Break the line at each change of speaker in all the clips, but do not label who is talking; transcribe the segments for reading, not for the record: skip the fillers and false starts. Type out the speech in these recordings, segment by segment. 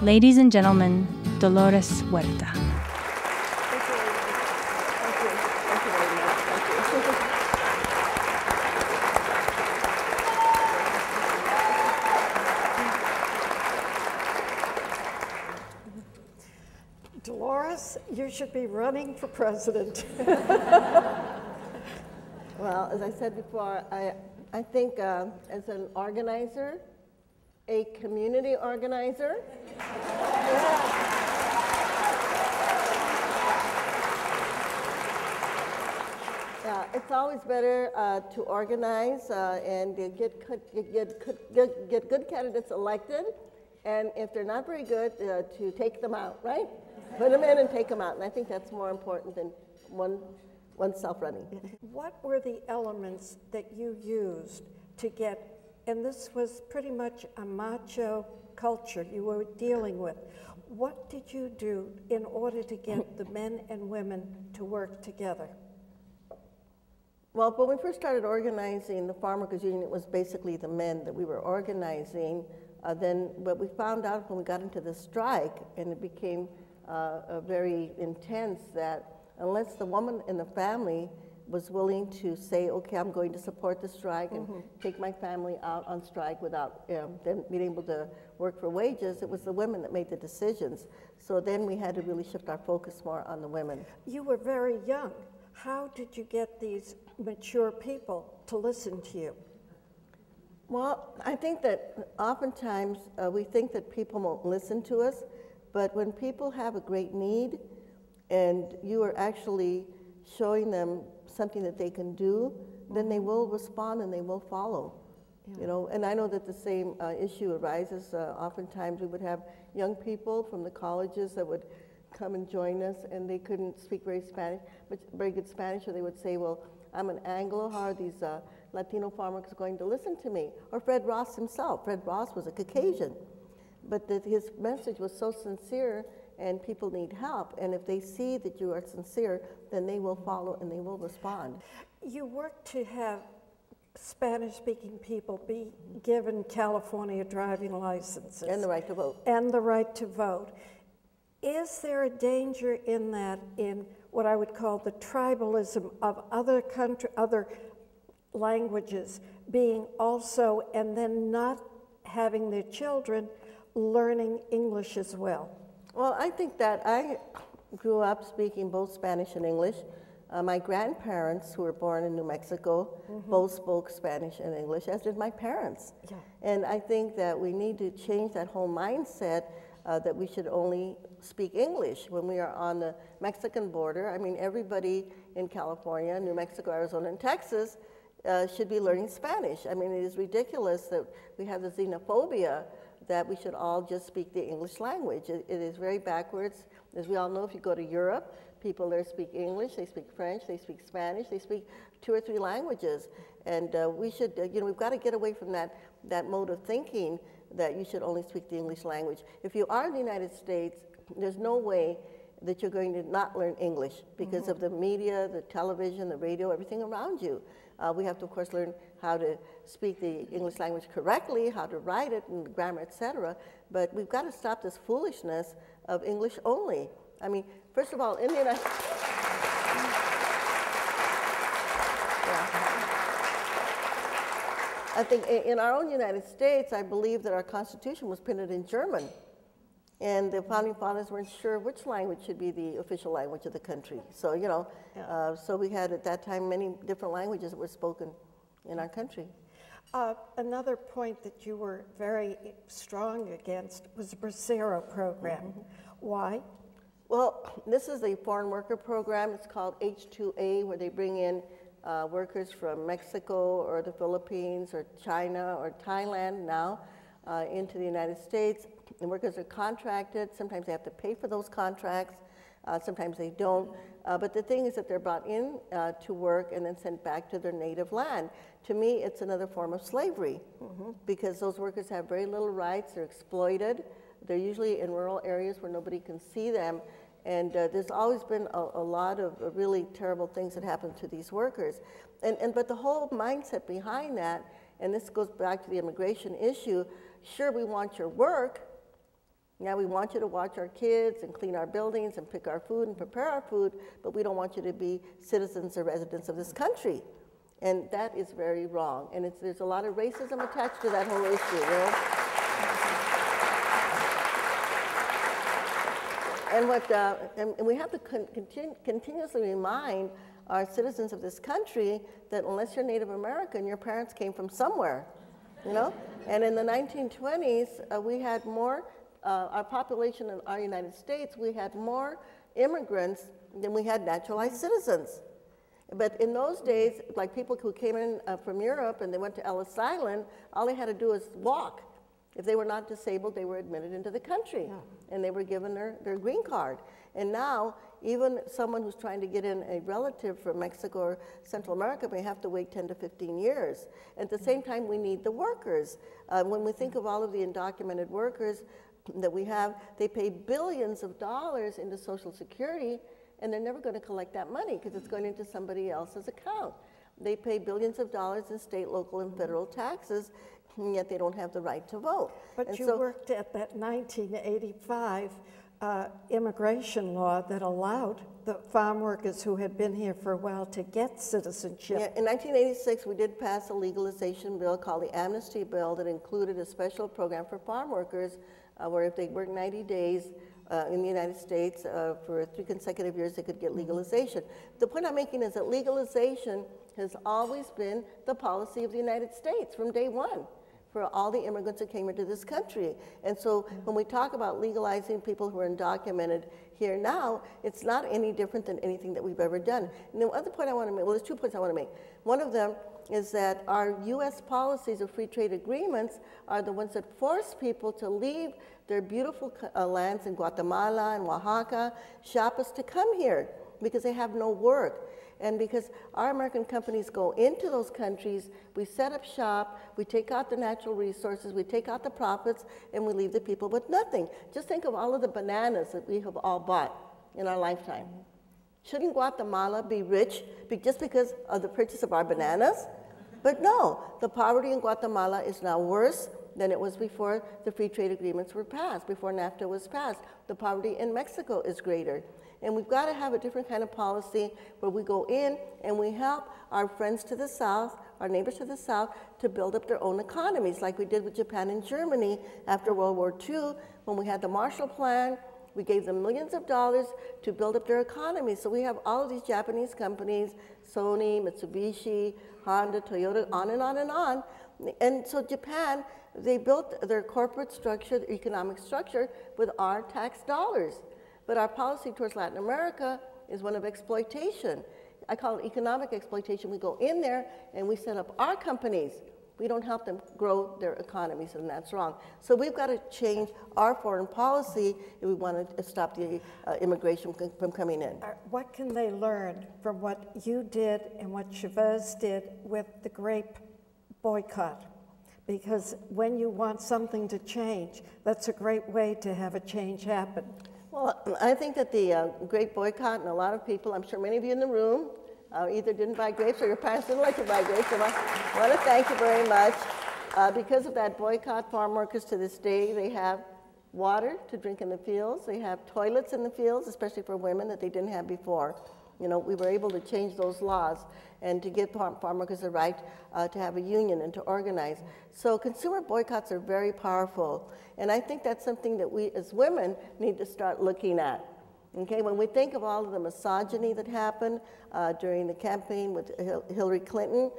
Ladies and gentlemen, Dolores Huerta.
Dolores, you should be running for president.
Well, as I said before, I think as an organizer, a community organizer, it's always better to organize and get good candidates elected, and if they're not very good, to take them out, right? Put them in and take them out, and I think that's more important than oneself running.
What were the elements that you used to get, and this was pretty much a macho culture you were dealing with, what did you do in order to get the men and women to work together?
Well, when we first started organizing the Farm Workers Union, it was basically the men that we were organizing. Then what we found out when we got into the strike, and it became very intense, that unless the woman in the family was willing to say, okay, I'm going to support the strike and take my family out on strike without them being able to work for wages, it was the women that made the decisions. So then we had to really shift our focus more on the women.
You were very young. How did you get these mature people to listen to you?
Well, I think that oftentimes we think that people won't listen to us, but when people have a great need and you are actually showing them something that they can do, then they will respond and they will follow. Yeah. You know, and I know that the same issue arises. Oftentimes we would have young people from the colleges that would come and join us, and they couldn't speak very good Spanish, or they would say, well, I'm an Anglo, how are these Latino farmers going to listen to me? Or Fred Ross himself. Fred Ross was a Caucasian, but his message was so sincere, and people need help, and if they see that you are sincere, then they will follow and they will respond.
You work to have Spanish-speaking people be given California driving licenses.
And the right to vote.
And the right to vote. Is there a danger in that, in what I would call the tribalism of other languages being also, and then not having their children learning English as well?
Well, I think that I grew up speaking both Spanish and English. My grandparents, who were born in New Mexico, both spoke Spanish and English, as did my parents. Yeah. And I think that we need to change that whole mindset that we should only speak English when we are on the Mexican border. I mean, everybody in California, New Mexico, Arizona, and Texas should be learning Spanish. I mean, it is ridiculous that we have the xenophobia that we should all just speak the English language. It is very backwards. As we all know, if you go to Europe, people there speak English, they speak French, they speak Spanish, they speak 2 or 3 languages. And we should, you know, we've got to get away from that mode of thinking that you should only speak the English language. If you are in the United States, there's no way that you're going to not learn English because of the media, the television, the radio, everything around you. We have to, of course, learn how to speak the English language correctly, how to write it, and grammar, etc. But we've got to stop this foolishness of English only. I mean, first of all, in the United States, I think in our own United States, I believe that our Constitution was printed in German. And the founding fathers weren't sure which language should be the official language of the country. So, you know, so we had at that time many different languages that were spoken in our country.
Another point that you were very strong against was the Bracero program. Why?
Well, this is a foreign worker program. It's called H-2A, where they bring in workers from Mexico or the Philippines or China or Thailand now into the United States. The workers are contracted. Sometimes they have to pay for those contracts. Sometimes they don't. But the thing is that they're brought in to work and then sent back to their native land. To me, it's another form of slavery because those workers have very little rights. They're exploited. They're usually in rural areas where nobody can see them. And there's always been a lot of really terrible things that happen to these workers. But the whole mindset behind that, and this goes back to the immigration issue, sure, we want your work, Yeah, we want you to watch our kids and clean our buildings and pick our food and prepare our food, but we don't want you to be citizens or residents of this country. And that is very wrong. And there's a lot of racism attached to that whole issue, you know? And we have to continuously remind our citizens of this country that unless you're Native American, your parents came from somewhere, you know? And in the 1920s, we had more, our population in our United States, we had more immigrants than we had naturalized citizens. But in those days, like people who came in from Europe and they went to Ellis Island, all they had to do was walk. If they were not disabled, they were admitted into the country, and they were given their green card. And now, even someone who's trying to get in a relative from Mexico or Central America may have to wait 10 to 15 years. At the same time, we need the workers. When we think of all of the undocumented workers that we have, they pay billions of dollars into Social Security, and they're never going to collect that money because it's going into somebody else's account. They pay billions of dollars in state, local, and federal taxes, and yet they don't have the right to vote.
But
and
you
so,
worked at that 1985 immigration law that allowed the farm workers who had been here for a while to get citizenship.
Yeah, in 1986, we did pass a legalization bill called the Amnesty Bill that included a special program for farm workers where if they worked 90 days in the United States for 3 consecutive years, they could get legalization. The point I'm making is that legalization has always been the policy of the United States from day one for all the immigrants that came into this country. And so when we talk about legalizing people who are undocumented here now, it's not any different than anything that we've ever done. And the other point I want to make, well, there's 2 points I want to make. One of them is that our US policies of free trade agreements are the ones that force people to leave their beautiful lands in Guatemala and Oaxaca, Chiapas, to come here because they have no work. And because our American companies go into those countries, we set up shop, we take out the natural resources, we take out the profits, and we leave the people with nothing. Just think of all of the bananas that we have all bought in our lifetime. Shouldn't Guatemala be rich just because of the purchase of our bananas? But no, the poverty in Guatemala is now worse than it was before the free trade agreements were passed, before NAFTA was passed. The poverty in Mexico is greater. And we've got to have a different kind of policy where we go in and we help our friends to the south, our neighbors to the south, to build up their own economies, like we did with Japan and Germany after World War II, when we had the Marshall Plan. We gave them millions of dollars to build up their economies. So we have all of these Japanese companies, Sony, Mitsubishi, Honda, Toyota, on and on and on. And so Japan, they built their corporate structure, their economic structure, with our tax dollars. But our policy towards Latin America is one of exploitation. I call it economic exploitation. We go in there and we set up our companies. We don't help them grow their economies, and that's wrong. So we've got to change our foreign policy if we want to stop the immigration from coming in.
What can they learn from what you did and what Chavez did with the grape boycott? Because when you want something to change, that's a great way to have a change happen.
Well, I think that the grape boycott, and a lot of people, I'm sure many of you in the room, either didn't buy grapes or your parents didn't let you buy grapes. So I want to thank you very much. Because of that boycott, farm workers to this day, they have water to drink in the fields. They have toilets in the fields, especially for women, that they didn't have before. You know, we were able to change those laws and to give farm workers the right to have a union and to organize. So consumer boycotts are very powerful. And I think that's something that we as women need to start looking at. Okay, when we think of all of the misogyny that happened during the campaign with Hillary Clinton,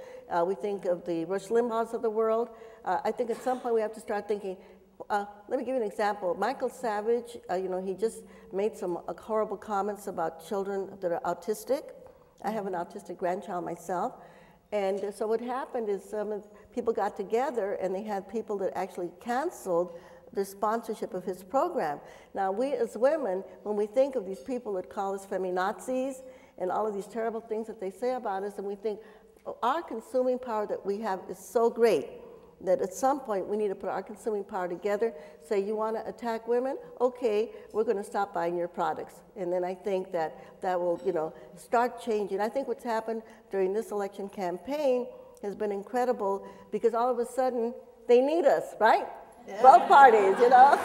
we think of the Rush Limbaughs of the world. I think at some point we have to start thinking, let me give you an example. Michael Savage, you know, he just made some horrible comments about children that are autistic. I have an autistic grandchild myself. And so what happened is some people got together and they had people that actually canceled the sponsorship of his program. Now, we as women, when we think of these people that call us feminazis and all of these terrible things that they say about us, and we think, oh, our consuming power that we have is so great that at some point we need to put our consuming power together, say, you want to attack women? Okay, we're going to stop buying your products. And then I think that that will, you know, start changing. I think what's happened during this election campaign has been incredible because all of a sudden they need us, right? Yeah. Both parties, you know.